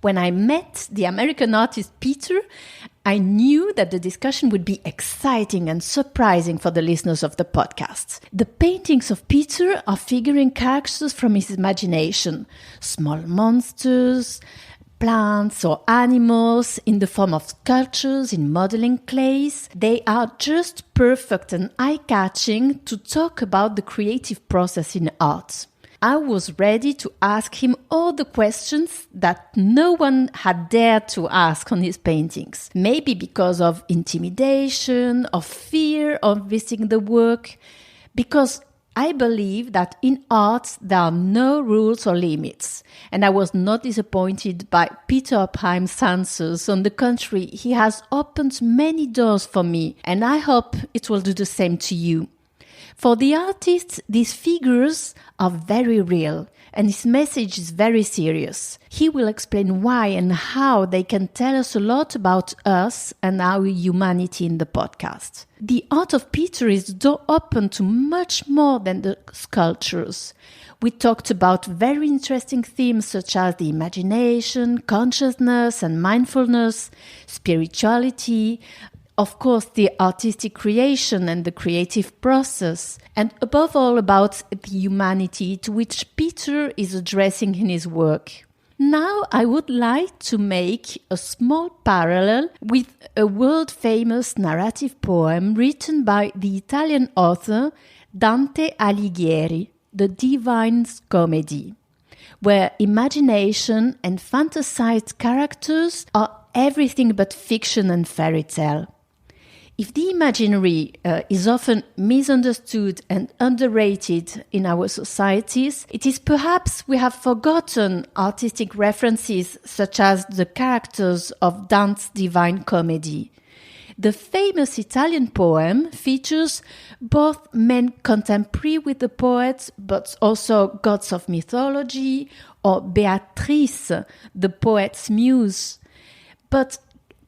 When I met the American artist Peter, I knew that the discussion would be exciting and surprising for the listeners of the podcast. The paintings of Peter are figuring characters from his imagination, small monsters, plants or animals in the form of sculptures in modeling clays. They are just perfect and eye-catching to talk about the creative process in art. I was ready to ask him all the questions that no one had dared to ask on his paintings. Maybe because of intimidation, of fear of visiting the work, because I believe that in art there are no rules or limits. And I was not disappointed by Peter Opheim's answers. On the contrary, he has opened many doors for me, and I hope it will do the same to you. For the artist, these figures are very real, and his message is very serious. He will explain why and how they can tell us a lot about us and our humanity in the podcast. The art of Peter is door open to much more than the sculptures. We talked about very interesting themes such as the imagination, consciousness and mindfulness, spirituality, of course, the artistic creation and the creative process, and above all about the humanity to which Peter is addressing in his work. Now I would like to make a small parallel with a world-famous narrative poem written by the Italian author Dante Alighieri, The Divine Comedy, where imagination and fantasized characters are everything but fiction and fairy tale. If the imaginary is often misunderstood and underrated in our societies, it is perhaps we have forgotten artistic references such as the characters of Dante's Divine Comedy. The famous Italian poem features both men contemporary with the poet, but also gods of mythology, or Beatrice, the poet's muse. But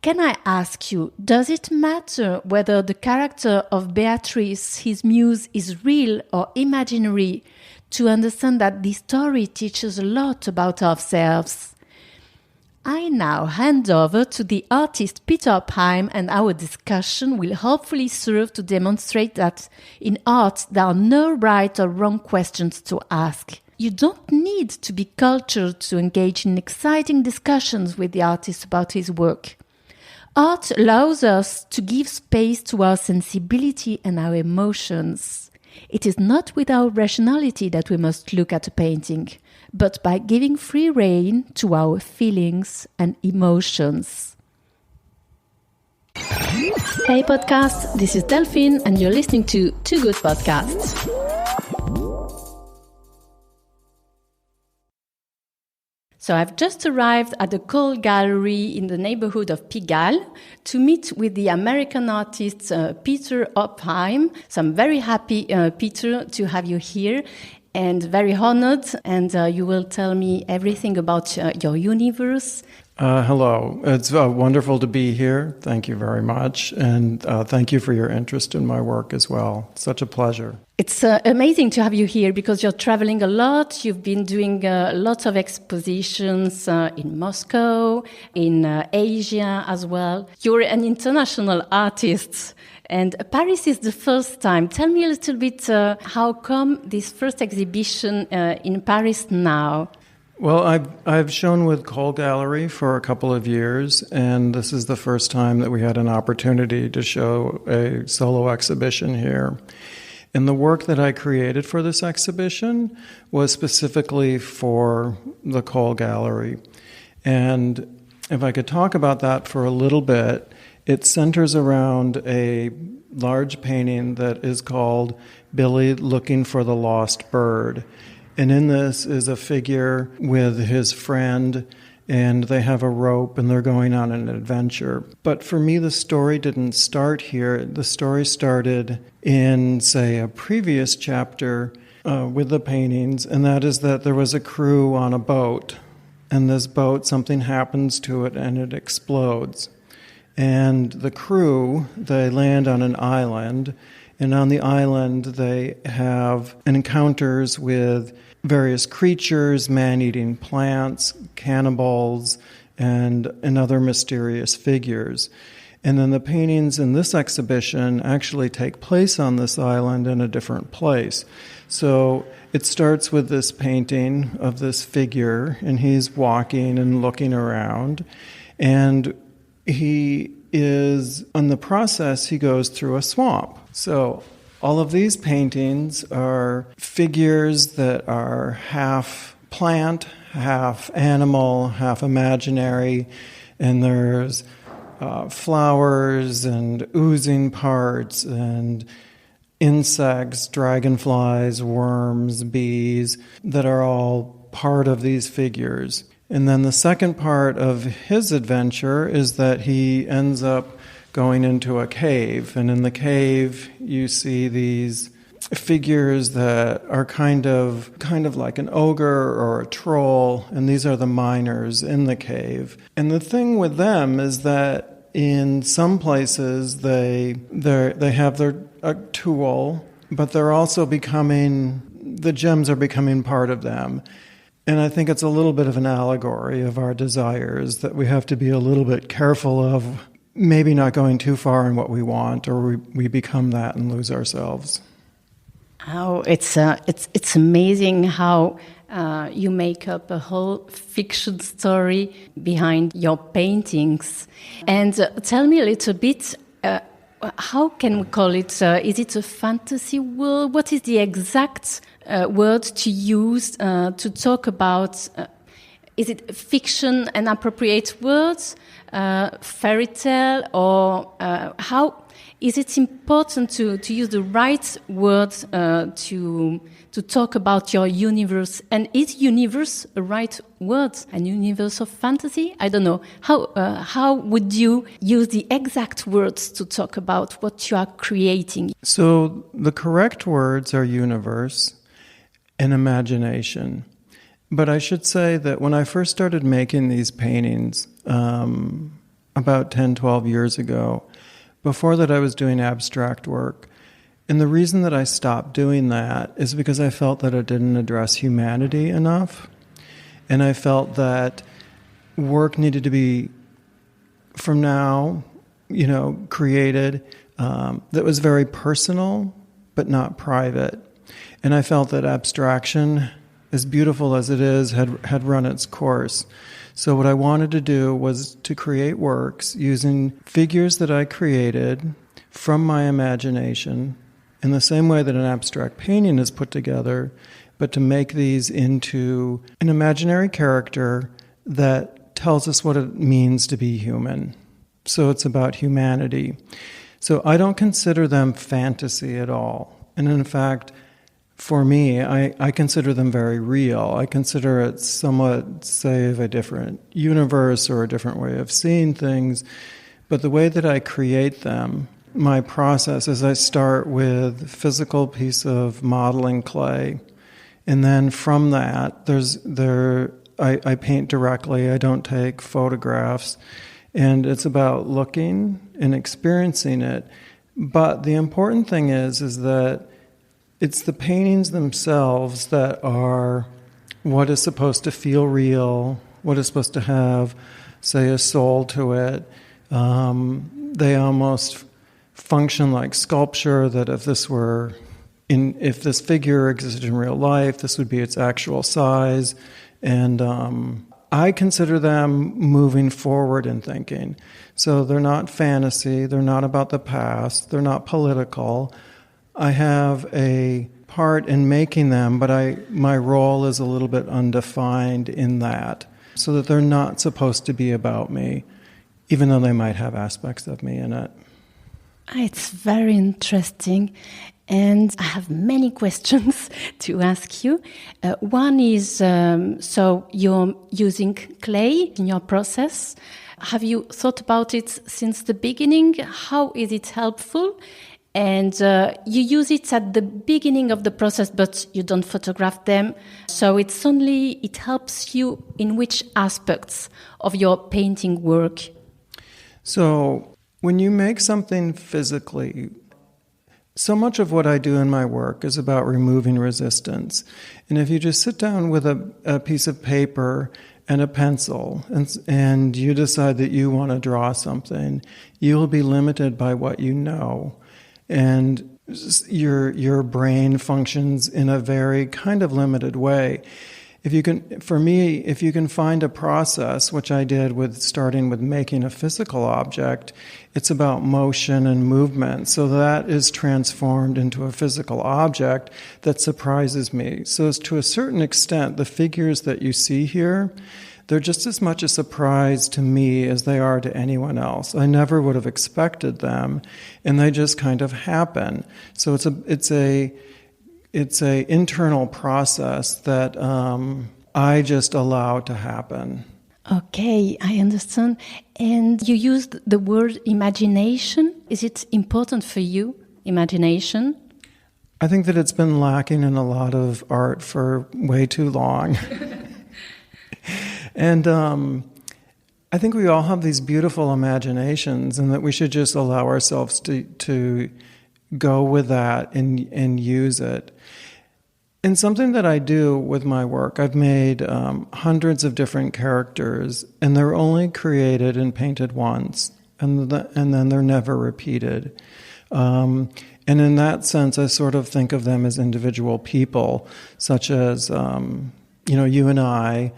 can I ask you, does it matter whether the character of Beatrice, his muse, is real or imaginary to understand that this story teaches a lot about ourselves? I now hand over to the artist Peter Opheim, and our discussion will hopefully serve to demonstrate that in art there are no right or wrong questions to ask. You don't need to be cultured to engage in exciting discussions with the artist about his work. Art allows us to give space to our sensibility and our emotions. It is not with our rationality that we must look at a painting, but by giving free rein to our feelings and emotions. Hey podcast, this is Delphine and you're listening to Two Good Podcasts. So I've just arrived at the Cole Gallery in the neighborhood of Pigalle to meet with the American artist Peter Opheim. So I'm very happy, Peter, to have you here and very honored. And you will tell me everything about your universe. Hello. It's wonderful to be here. Thank you very much. And thank you for your interest in my work as well. Such a pleasure. It's amazing to have you here because you're traveling a lot. You've been doing lots of expositions in Moscow, in Asia as well. You're an international artist and Paris is the first time. Tell me a little bit how come this first exhibition in Paris now? Well, I've shown with Cole Gallery for a couple of years, and this is the first time that we had an opportunity to show a solo exhibition here. And the work that I created for this exhibition was specifically for the Cole Gallery. And if I could talk about that for a little bit, it centers around a large painting that is called Billy Looking for the Lost Bird. And in this is a figure with his friend, and they have a rope, and they're going on an adventure. But for me, the story didn't start here. The story started in, say, a previous chapter with the paintings, and that is that there was a crew on a boat, and this boat, something happens to it, and it explodes. And the crew, they land on an island, and on the island they have encounters with various creatures, man-eating plants, cannibals, and other mysterious figures. And then the paintings in this exhibition actually take place on this island in a different place. So it starts with this painting of this figure, and he's walking and looking around. And he is, in the process, he goes through a swamp. So all of these paintings are figures that are half plant, half animal, half imaginary, and there's flowers and oozing parts and insects, dragonflies, worms, bees, that are all part of these figures. And then the second part of his adventure is that he ends up going into a cave. And in the cave, you see these figures that are kind of like an ogre or a troll, and these are the miners in the cave. And the thing with them is that in some places they have a tool, but they're also the gems are becoming part of them. And I think it's a little bit of an allegory of our desires, that we have to be a little bit careful of maybe not going too far in what we want, or we become that and lose ourselves. Oh, it's amazing how you make up a whole fiction story behind your paintings. And tell me a little bit, how can we call it? Is it a fantasy world? What is the exact word to use to talk about? Is it fiction and appropriate words, fairy tale, or how? Is it important to use the right words to talk about your universe? And is universe a right word? An universe of fantasy? I don't know. How would you use the exact words to talk about what you are creating? So the correct words are universe and imagination. But I should say that when I first started making these paintings about 10, 12 years ago, before that I was doing abstract work. And the reason that I stopped doing that is because I felt that it didn't address humanity enough. And I felt that work needed to be, from now, created that was very personal, but not private. And I felt that abstraction, as beautiful as it is, had run its course. So what I wanted to do was to create works using figures that I created from my imagination in the same way that an abstract painting is put together, but to make these into an imaginary character that tells us what it means to be human. So it's about humanity. So I don't consider them fantasy at all. And in fact, for me, I consider them very real. I consider it somewhat, say, of a different universe or a different way of seeing things. But the way that I create them, my process is I start with a physical piece of modeling clay. And then from that, I paint directly. I don't take photographs. And it's about looking and experiencing it. But the important thing is that it's the paintings themselves that are what is supposed to feel real, what is supposed to have, say, a soul to it. They almost function like sculpture, that if this figure existed in real life, this would be its actual size. And I consider them moving forward in thinking. So they're not fantasy, they're not about the past, they're not political. I have a part in making them, but my role is a little bit undefined in that, so that they're not supposed to be about me, even though they might have aspects of me in it. It's very interesting, and I have many questions to ask you. One is, so you're using clay in your process. Have you thought about it since the beginning? How is it helpful? And you use it at the beginning of the process, but you don't photograph them. So it helps you in which aspects of your painting work? So when you make something physically, so much of what I do in my work is about removing resistance. And if you just sit down with a piece of paper and a pencil, and you decide that you want to draw something, you'll be limited by what you know. And your brain functions in a very kind of limited way. If you can find a process, which I did with starting with making a physical object, it's about motion and movement. So that is transformed into a physical object that surprises me. So to a certain extent, the figures that you see here, they're just as much a surprise to me as they are to anyone else. I never would have expected them, and they just kind of happen. So it's a internal process that I just allow to happen. Okay, I understand. And you used the word imagination. Is it important for you, imagination? I think that it's been lacking in a lot of art for way too long. And I think we all have these beautiful imaginations, and that we should just allow ourselves to go with that and use it. And something that I do with my work, I've made hundreds of different characters, and they're only created and painted once, and then they're never repeated. And in that sense, I sort of think of them as individual people, such as, you and I,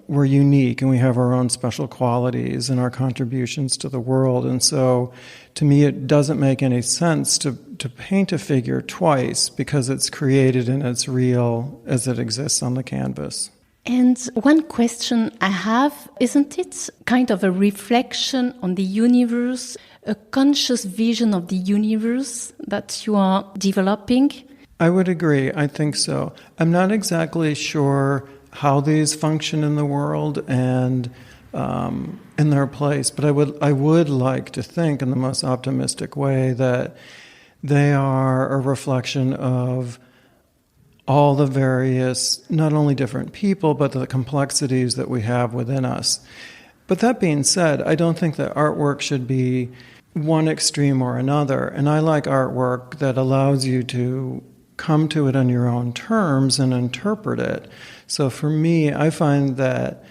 we're unique, and we have our own special qualities and our contributions to the world. And so, to me, it doesn't make any sense to paint a figure twice, because it's created and it's real as it exists on the canvas. And one question I have, isn't it kind of a reflection on the universe, a conscious vision of the universe that you are developing? I would agree. I think so. I'm not exactly sure how these function in the world and in their place, but I would like to think in the most optimistic way that they are a reflection of all the various, not only different people, but the complexities that we have within us. But that being said, I don't think that artwork should be one extreme or another, and I like artwork that allows you to come to it on your own terms and interpret it. So for me, I find that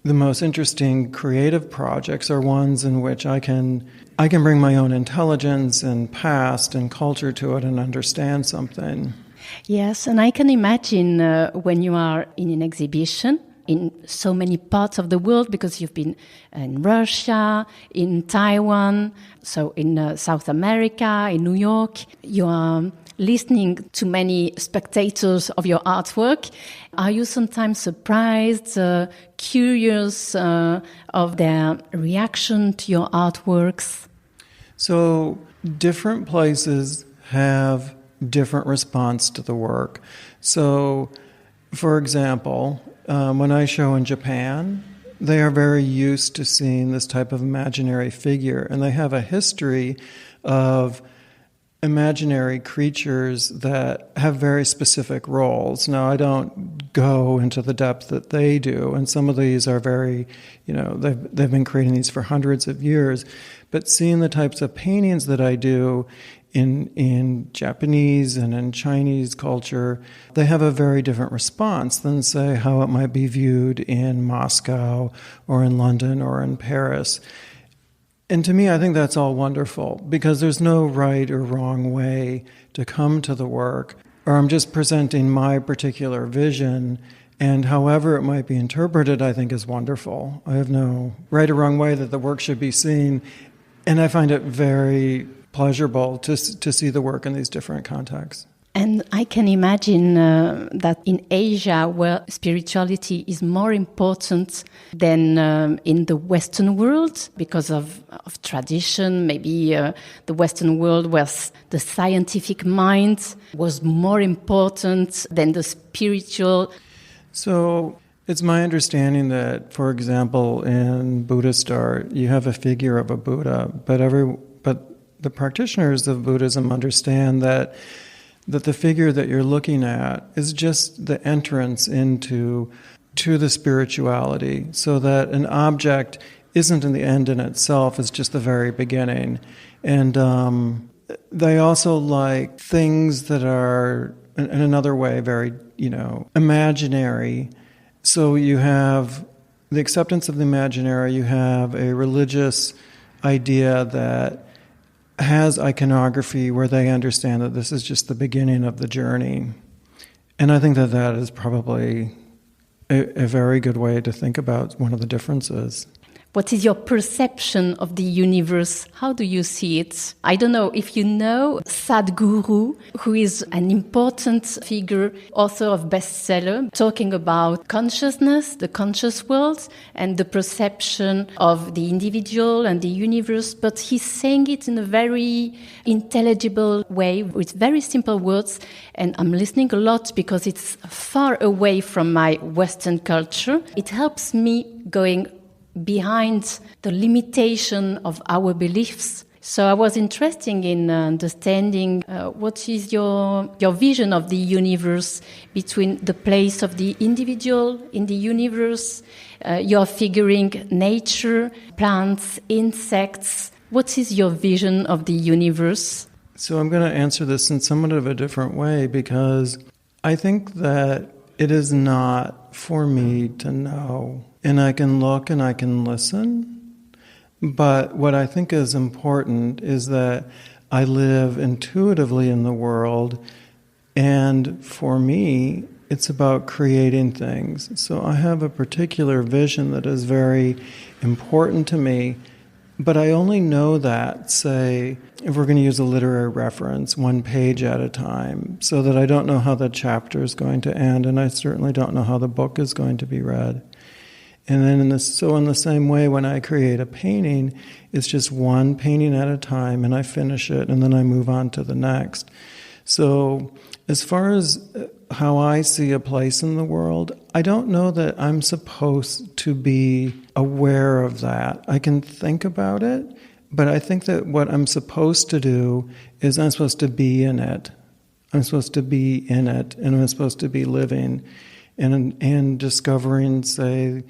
the most interesting creative projects are ones in which I can bring my own intelligence and past and culture to it and understand something. Yes, and I can imagine when you are in an exhibition in so many parts of the world, because you've been in Russia, in Taiwan, so in South America, in New York, you are listening to many spectators of your artwork. Are you sometimes surprised, curious of their reaction to your artworks? So different places have different response to the work. So, for example, when I show in Japan, they are very used to seeing this type of imaginary figure, and they have a history of imaginary creatures that have very specific roles. Now, I don't go into the depth that they do, and some of these are very, they've been creating these for hundreds of years. But seeing the types of paintings that I do in Japanese and in Chinese culture, they have a very different response than, say, how it might be viewed in Moscow or in London or in Paris. And to me, I think that's all wonderful, because there's no right or wrong way to come to the work, or I'm just presenting my particular vision, and however it might be interpreted, I think is wonderful. I have no right or wrong way that the work should be seen, and I find it very pleasurable to see the work in these different contexts. And I can imagine that in Asia, where spirituality is more important than in the Western world, because of tradition, maybe the Western world where the scientific mind was more important than the spiritual. So it's my understanding that, for example, in Buddhist art, you have a figure of a Buddha, but the practitioners of Buddhism understand that the figure that you're looking at is just the entrance to the spirituality, so that an object isn't in the end in itself, it's just the very beginning. And they also like things that are, in another way, very, imaginary, So you have the acceptance of the imaginary, you have a religious idea that has iconography where they understand that this is just the beginning of the journey. And I think that that is probably a very good way to think about one of the differences. What is your perception of the universe? How do you see it? I don't know if you know Sadhguru, who is an important figure, author of bestseller, talking about consciousness, the conscious world, and the perception of the individual and the universe. But he's saying it in a very intelligible way, with very simple words. And I'm listening a lot because it's far away from my Western culture. It helps me going behind the limitation of our beliefs. So I was interested in understanding what is your vision of the universe, between the place of the individual in the universe. You're figuring nature, plants, insects. What is your vision of the universe? So I'm going to answer this in somewhat of a different way, because I think that it is not for me to know. And I can look and I can listen. But what I think is important is that I live intuitively in the world. And for me, it's about creating things. So I have a particular vision that is very important to me. But I only know that, say, if we're going to use a literary reference, one page at a time, so that I don't know how the chapter is going to end, and I certainly don't know how the book is going to be read. And then in the same way, when I create a painting, it's just one painting at a time, and I finish it, and then I move on to the next. So as far as how I see a place in the world, I don't know that I'm supposed to be aware of that. I can think about it, but I think that what I'm supposed to do is I'm supposed to be in it. I'm supposed to be in it, and I'm supposed to be living and discovering, say,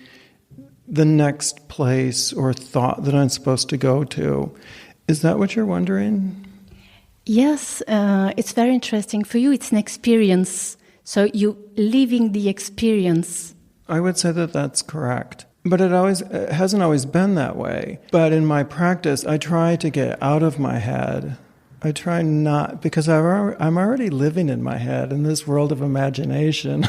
the next place or thought that I'm supposed to go to. Is that what you're wondering? Yes, it's very interesting. For you, it's an experience. So you're living the experience. I would say that that's correct. But it hasn't always been that way. But in my practice, I try to get out of my head. I try not, because I'm already living in my head in this world of imagination.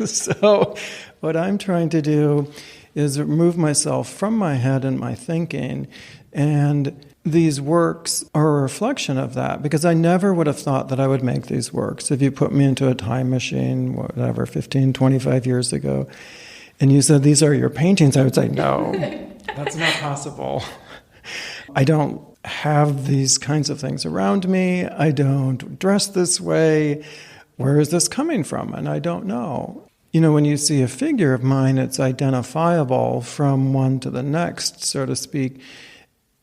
So what I'm trying to do is remove myself from my head and my thinking. And these works are a reflection of that, because I never would have thought that I would make these works. If you put me into a time machine, whatever, 15, 25 years ago, and you said, these are your paintings, I would say, no, that's not possible. I don't have these kinds of things around me. I don't dress this way. Where is this coming from? And I don't know. You know, when you see a figure of mine, it's identifiable from one to the next, so to speak.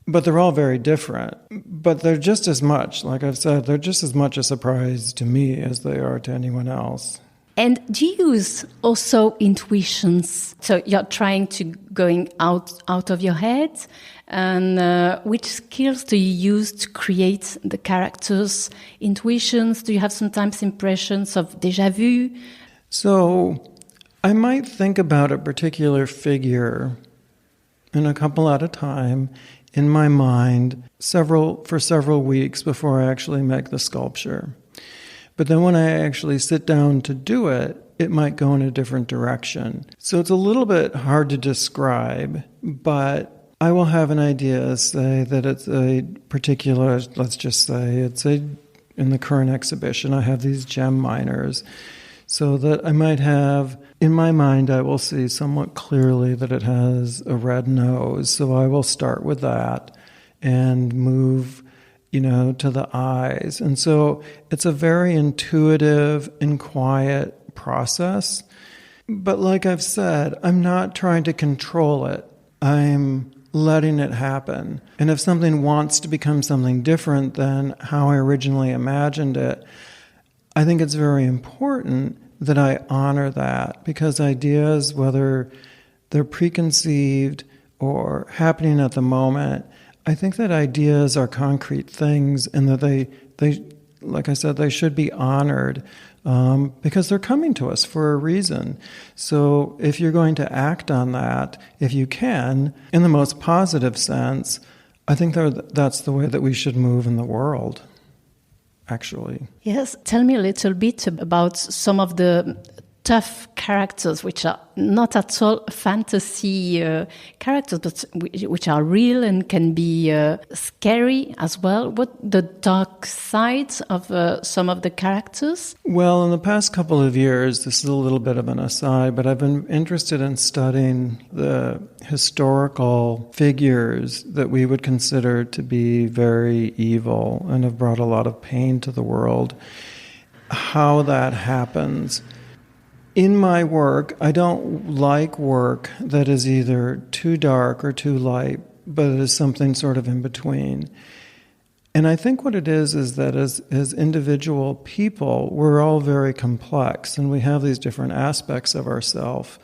But they're all very different. But they're just as much, like I've said, they're just as much a surprise to me as they are to anyone else. And do you use also intuitions? So you're trying to going out of your head. And which skills do you use to create the characters? Intuitions? Do you have sometimes impressions of déjà vu? So I might think about a particular figure and a couple at a time in my mind for several weeks before I actually make the sculpture. But then when I actually sit down to do it, it might go in a different direction. So it's a little bit hard to describe, but I will have an idea, say that it's a particular, let's just say in the current exhibition, I have these gem miners. So that I might have, in my mind, I will see somewhat clearly that it has a red nose. So I will start with that and move, to the eyes. And so it's a very intuitive and quiet process. But like I've said, I'm not trying to control it. I'm letting it happen. And if something wants to become something different than how I originally imagined it, I think it's very important that I honor that, because ideas, whether they're preconceived or happening at the moment, I think that ideas are concrete things, and that they like I said, they should be honored because they're coming to us for a reason. So if you're going to act on that, if you can, in the most positive sense, I think that's the way that we should move in the world, actually. Yes, tell me a little bit about some of the tough characters, which are not at all fantasy characters, but which are real and can be scary as well. What the dark sides of some of the characters? Well, in the past couple of years, this is a little bit of an aside, but I've been interested in studying the historical figures that we would consider to be very evil and have brought a lot of pain to the world. How that happens. In my work, I don't like work that is either too dark or too light, but it is something sort of in between. And I think what it is that as individual people, we're all very complex, and we have these different aspects of ourselves.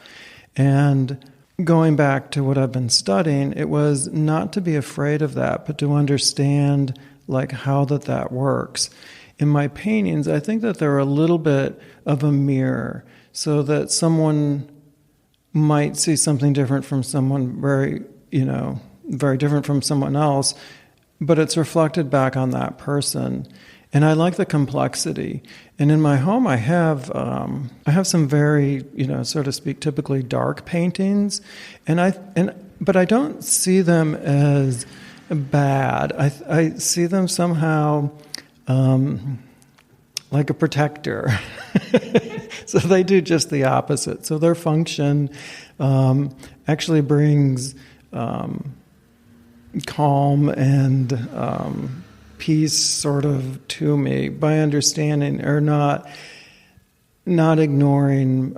And going back to what I've been studying, it was not to be afraid of that, but to understand like how that works. In my paintings, I think that they're a little bit of a mirror, so that someone might see something different from someone very different from someone else, but it's reflected back on that person. And I like the complexity. And in my home, I have some very, so to speak, typically dark paintings, but I don't see them as bad. I see them somehow like a protector. So they do just the opposite. So their function actually brings calm and peace sort of to me by understanding or not ignoring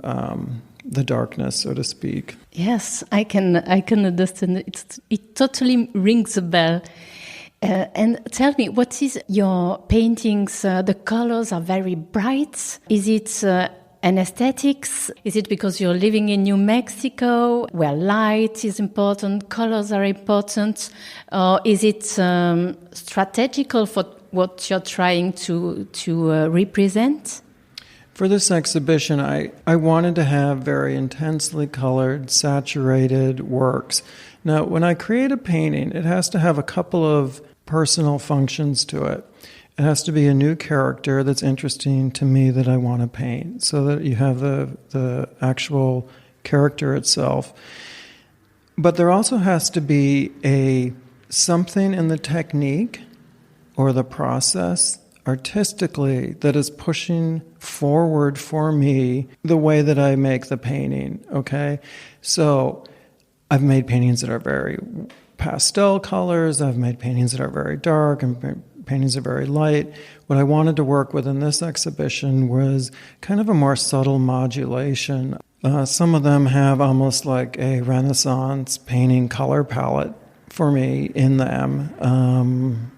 the darkness, so to speak. Yes, I can understand. It totally rings a bell. And tell me, what is your paintings? The colors are very bright. Is it an aesthetics? Is it because you're living in New Mexico, where light is important, colors are important? Or is it strategical for what you're trying to represent? For this exhibition, I wanted to have very intensely colored, saturated works. Now, when I create a painting, it has to have a couple of personal functions to it. It has to be a new character that's interesting to me that I want to paint, so that you have the actual character itself. But there also has to be something in the technique or the process artistically that is pushing forward for me the way that I make the painting, okay? So I've made paintings that are very pastel colors, I've made paintings that are very dark, and paintings are very light. What I wanted to work with in this exhibition was kind of a more subtle modulation. Some of them have almost like a Renaissance painting color palette for me in them,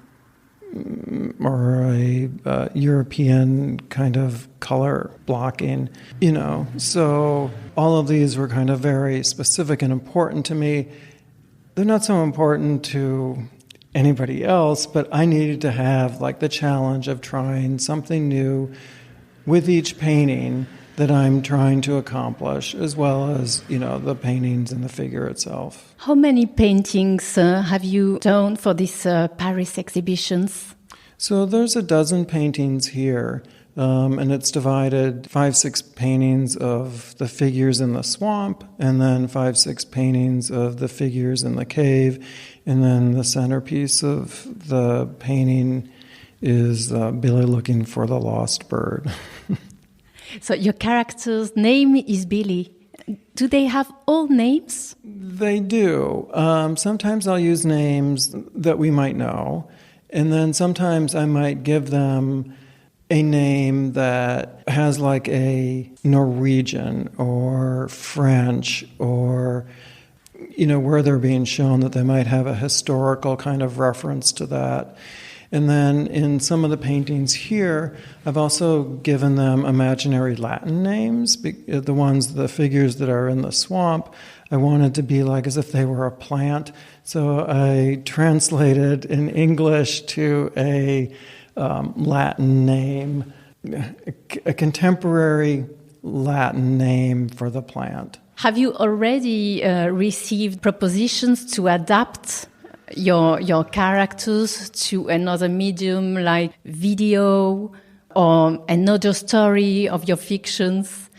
or a European kind of color blocking, So all of these were kind of very specific and important to me. They're not so important to anybody else, but I needed to have like the challenge of trying something new with each painting that I'm trying to accomplish, as well as, the paintings and the figure itself. How many paintings have you done for these Paris exhibitions? So there's a dozen paintings here, and it's divided 5-6 paintings of the figures in the swamp, and then 5-6 paintings of the figures in the cave, and then the centerpiece of the painting is Billy looking for the lost bird. So your character's name is Billy. Do they have all names? They do. Sometimes I'll use names that we might know, and then sometimes I might give them a name that has like a Norwegian or French or, where they're being shown that they might have a historical kind of reference to that. And then in some of the paintings here, I've also given them imaginary Latin names. The figures that are in the swamp, I wanted to be like as if they were a plant. So I translated in English to a Latin name a contemporary Latin name for the plant. Have you already received propositions to adapt your characters to another medium like video or another story of your fictions?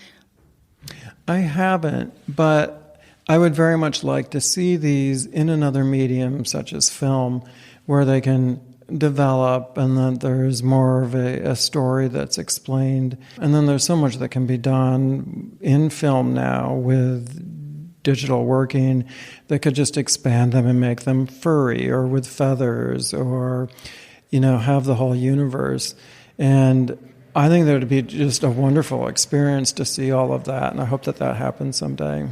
I haven't, but I would very much like to see these in another medium such as film, where they can develop and that there's more of a story that's explained. And then there's so much that can be done in film now with digital working that could just expand them and make them furry or with feathers or, have the whole universe. And I think that would be just a wonderful experience to see all of that, and I hope that happens someday.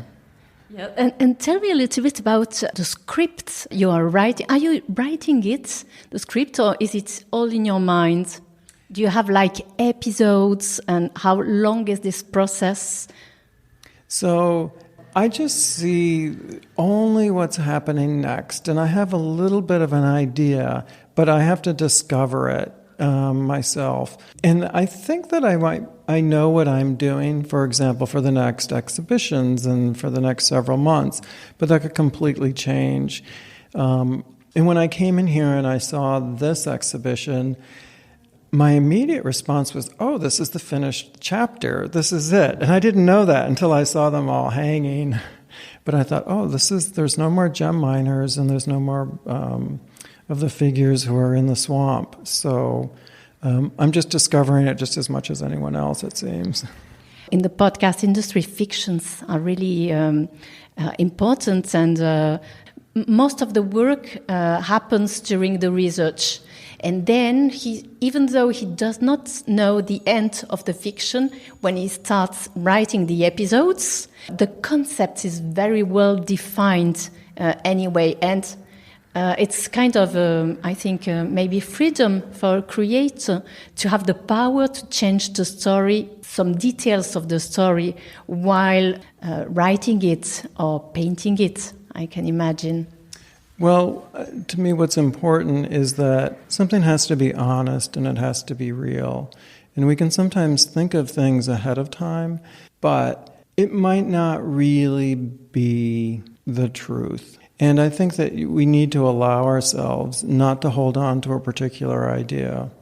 Yeah, and tell me a little bit about the script you are writing. Are you writing it, the script, or is it all in your mind? Do you have episodes, and how long is this process? So I just see only what's happening next, and I have a little bit of an idea, but I have to discover it myself. And I think that I know what I'm doing, for example, for the next exhibitions and for the next several months, but that could completely change. And when I came in here and I saw this exhibition, my immediate response was, oh, this is the finished chapter. This is it. And I didn't know that until I saw them all hanging. But I thought, oh, there's no more gem miners and there's no more of the figures who are in the swamp. So I'm just discovering it just as much as anyone else, it seems. In the podcast industry, fictions are really important, and most of the work happens during the research. And then, even though he does not know the end of the fiction, when he starts writing the episodes, the concept is very well defined anyway. And it's kind of, I think, maybe freedom for a creator to have the power to change the story, some details of the story, while writing it or painting it, I can imagine. Well, to me, what's important is that something has to be honest and it has to be real. And we can sometimes think of things ahead of time, but it might not really be the truth. And I think that we need to allow ourselves not to hold on to a particular idea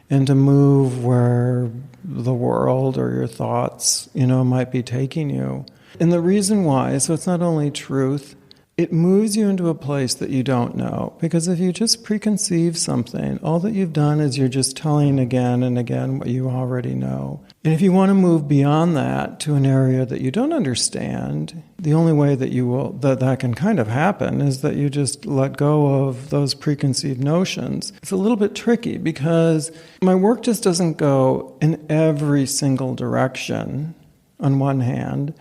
and to move where the world or your thoughts, might be taking you. And the reason why, so it's not only truth, it moves you into a place that you don't know. Because if you just preconceive something, all that you've done is you're just telling again and again what you already know. And if you want to move beyond that to an area that you don't understand, the only way that that can kind of happen is that you just let go of those preconceived notions. It's a little bit tricky because my work just doesn't go in every single direction on one hand.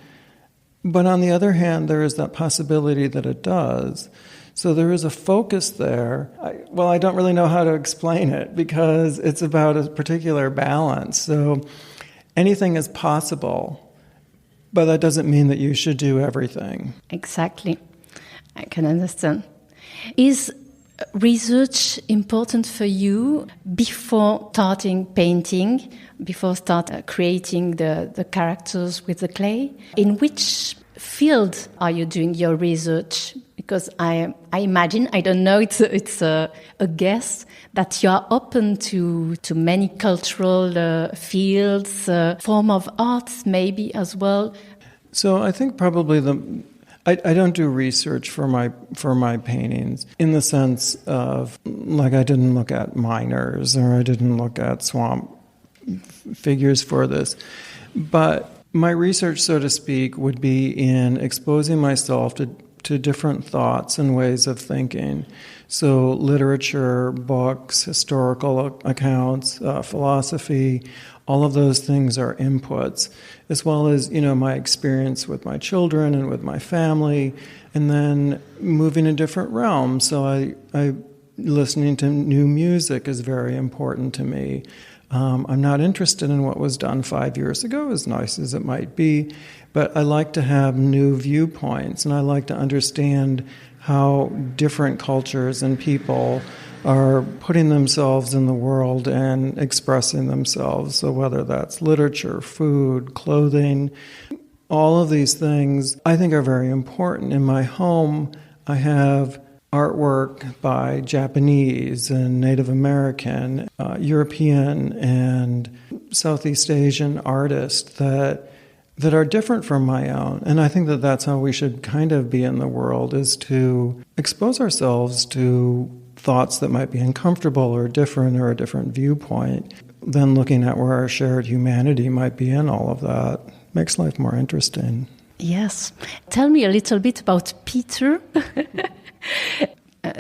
But on the other hand, there is that possibility that it does. So there is a focus there. I don't really know how to explain it because it's about a particular balance. So anything is possible, but that doesn't mean that you should do everything. Exactly. I can understand. Is research important for you before starting painting, before creating the characters with the clay? In which field are you doing your research? Because I imagine, I don't know, it's a guess, that you are open to many cultural fields, form of arts maybe as well. So I think probably I don't do research for my paintings in the sense of I didn't look at miners or I didn't look at swamp figures for this. But my research, so to speak, would be in exposing myself to different thoughts and ways of thinking. So literature, books, historical accounts, philosophy, all of those things are inputs, as well as, my experience with my children and with my family, and then moving in different realms. So I listening to new music is very important to me. I'm not interested in what was done 5 years ago, as nice as it might be, but I like to have new viewpoints, and I like to understand how different cultures and people are putting themselves in the world and expressing themselves. So whether that's literature, food, clothing, all of these things I think are very important. In my home, I have artwork by Japanese and Native American, European and Southeast Asian artists that are different from my own. And I think that that's how we should kind of be in the world, is to expose ourselves to thoughts that might be uncomfortable or different or a different viewpoint, then looking at where our shared humanity might be in all of that makes life more interesting. Yes. Tell me a little bit about Peter.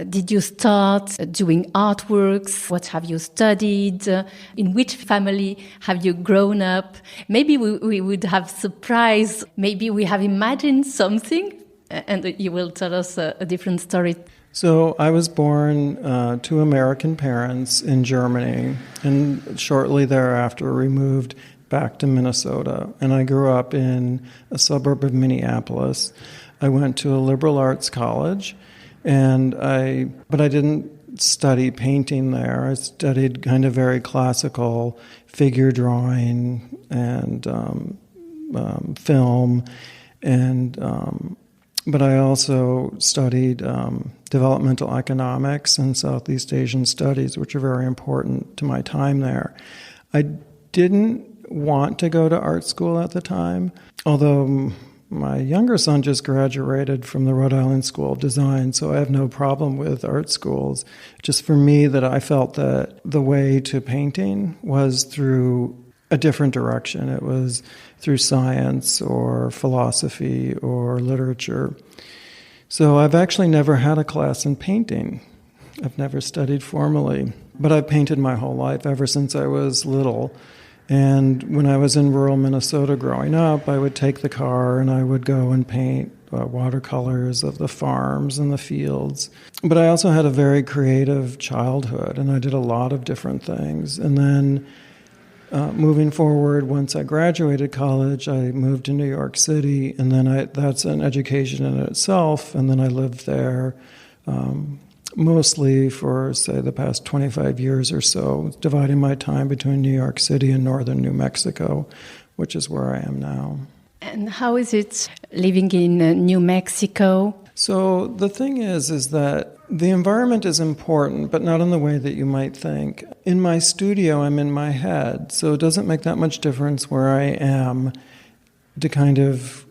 Did you start doing artworks? What have you studied? In which family have you grown up? Maybe we would have surprised. Maybe we have imagined something, and you will tell us a different story. So I was born to American parents in Germany, and shortly thereafter we moved back to Minnesota. And I grew up in a suburb of Minneapolis. I went to a liberal arts college. But I didn't study painting there. I studied kind of very classical figure drawing and film, but I also studied developmental economics and Southeast Asian studies, which are very important to my time there. I didn't want to go to art school at the time, although my younger son just graduated from the Rhode Island School of Design, so I have no problem with art schools. Just for me, that I felt that the way to painting was through a different direction. It was through science or philosophy or literature. So I've actually never had a class in painting. I've never studied formally, but I've painted my whole life ever since I was little. And when I was in rural Minnesota growing up, I would take the car and I would go and paint watercolors of the farms and the fields. But I also had a very creative childhood, and I did a lot of different things. And then moving forward, once I graduated college, I moved to New York City, and then that's an education in itself. And then I lived there mostly for, say, the past 25 years or so, dividing my time between New York City and northern New Mexico, which is where I am now. And how is it living in New Mexico? So the thing is that the environment is important, but not in the way that you might think. In my studio, I'm in my head, so it doesn't make that much difference where I am to kind of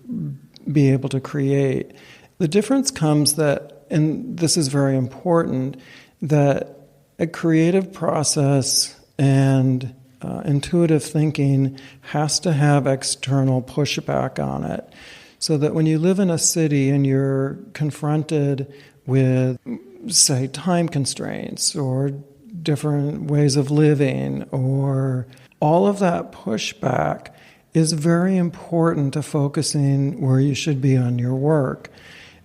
be able to create. The difference comes that, and this is very important, that a creative process and intuitive thinking has to have external pushback on it. So that when you live in a city and you're confronted with, say, time constraints or different ways of living, or all of that pushback is very important to focusing where you should be on your work.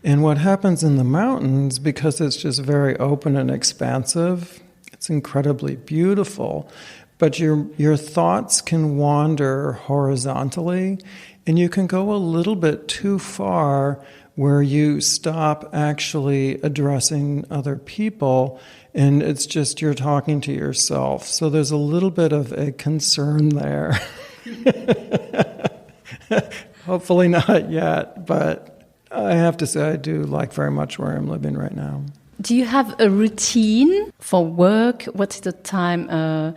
And what happens in the mountains, because it's just very open and expansive, it's incredibly beautiful, but your thoughts can wander horizontally, and you can go a little bit too far where you stop actually addressing other people, and it's just you're talking to yourself. So there's a little bit of a concern there. Hopefully not yet, but I have to say I do like very much where I'm living right now. Do you have a routine for work? What's the time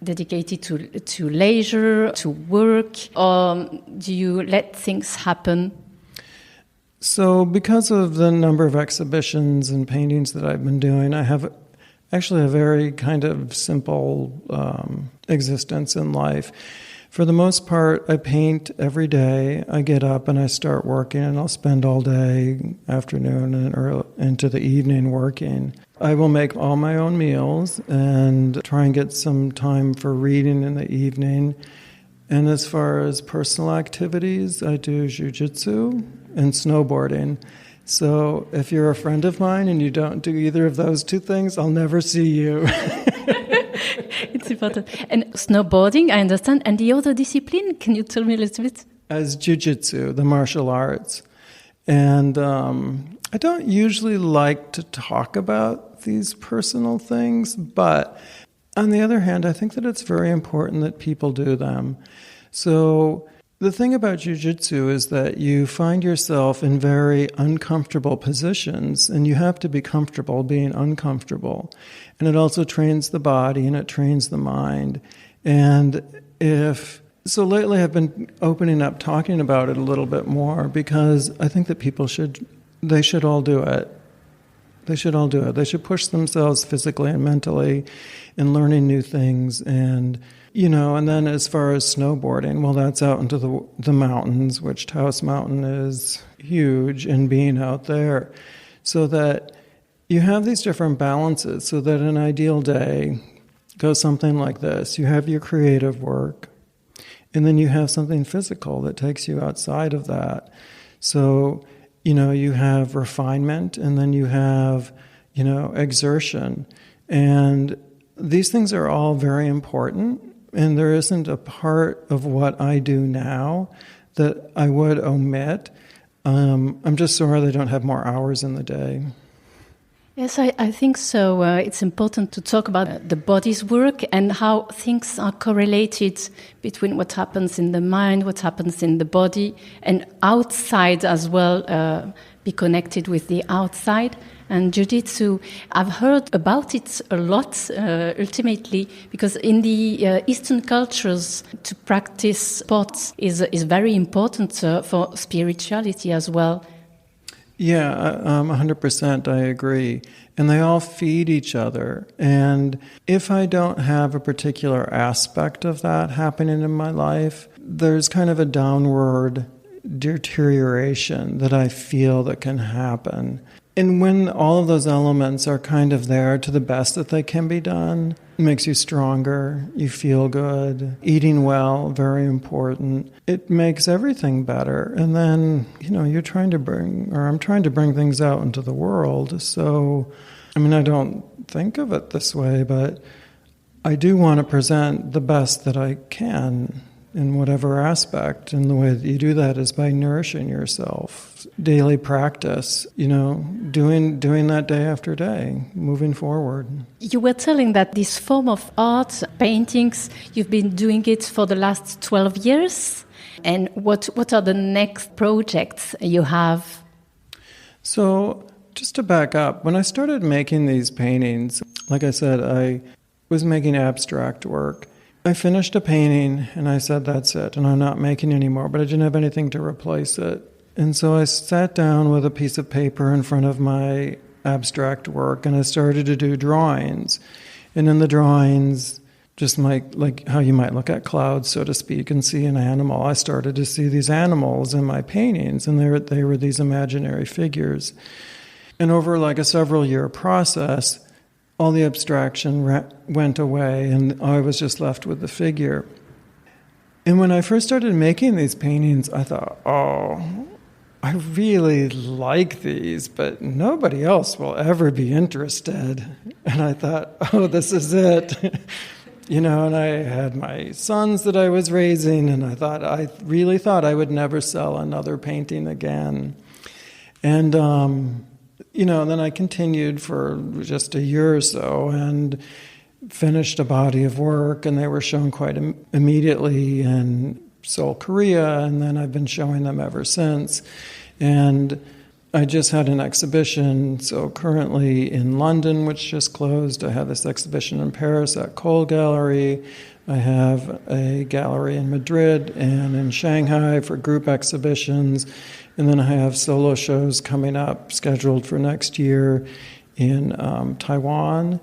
dedicated to leisure, to work? Or do you let things happen? So because of the number of exhibitions and paintings that I've been doing, I have actually a very kind of simple existence in life. For the most part, I paint every day. I get up and I start working, and I'll spend all day, afternoon, and early into the evening working. I will make all my own meals and try and get some time for reading in the evening. And as far as personal activities, I do jiu-jitsu and snowboarding. So if you're a friend of mine and you don't do either of those two things, I'll never see you. It's important. And snowboarding, I understand. And the other discipline, can you tell me a little bit? As jiu-jitsu, the martial arts. And I don't usually like to talk about these personal things, but on the other hand, I think that it's very important that people do them. So the thing about jiu-jitsu is that you find yourself in very uncomfortable positions, and you have to be comfortable being uncomfortable. And it also trains the body and it trains the mind. And so lately I've been opening up, talking about it a little bit more, because I think that people should all do it. They should all do it. They should push themselves physically and mentally in learning new things. And, and then as far as snowboarding, well, that's out into the mountains, which Taos Mountain is huge, and being out there. So that you have these different balances, so that an ideal day goes something like this. You have your creative work, and then you have something physical that takes you outside of that. So, you have refinement, and then you have, exertion. And these things are all very important, and there isn't a part of what I do now that I would omit. I'm just sorry they don't have more hours in the day. Yes, I think so. It's important to talk about the body's work and how things are correlated between what happens in the mind, what happens in the body, and outside as well, be connected with the outside. And jiu-jitsu, I've heard about it a lot, ultimately, because in the Eastern cultures, to practice sports is very important for spirituality as well. Yeah, 100%, I agree. And they all feed each other. And if I don't have a particular aspect of that happening in my life, there's kind of a downward deterioration that I feel that can happen. And when all of those elements are kind of there to the best that they can be done, it makes you stronger, you feel good, eating well, very important. It makes everything better. And then, I'm trying to bring things out into the world. So, I don't think of it this way, but I do want to present the best that I can in whatever aspect. And the way that you do that is by nourishing yourself. Daily practice, doing that day after day, moving forward. You were telling that this form of art, paintings, you've been doing it for the last 12 years. And what are the next projects you have? So, just to back up, when I started making these paintings, like I said, I was making abstract work. I finished a painting and I said, that's it, and I'm not making any more, but I didn't have anything to replace it. And so I sat down with a piece of paper in front of my abstract work and I started to do drawings. And in the drawings, just like how you might look at clouds, so to speak, and see an animal, I started to see these animals in my paintings, and they were these imaginary figures. And over like a several-year process, all the abstraction went away, and I was just left with the figure. And when I first started making these paintings, I thought, I really like these, but nobody else will ever be interested. And I thought, this is it. And I had my sons that I was raising, and I really thought I would never sell another painting again. And then I continued for just a year or so and finished a body of work, and they were shown quite immediately in Seoul, Korea, and then I've been showing them ever since. And I just had an exhibition, so currently in London, which just closed. I have this exhibition in Paris at Cole Gallery. I have a gallery in Madrid and in Shanghai for group exhibitions. And then I have solo shows coming up, scheduled for next year in Taiwan,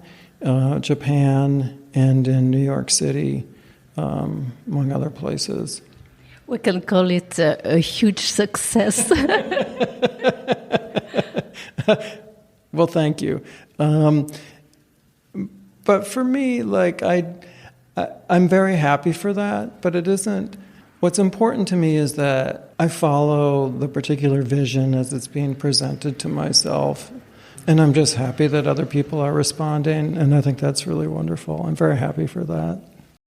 Japan, and in New York City, among other places. We can call it a huge success. Well, thank you. But for me, I'm very happy for that, but it isn't. What's important to me is that I follow the particular vision as it's being presented to myself. And I'm just happy that other people are responding, and I think that's really wonderful. I'm very happy for that.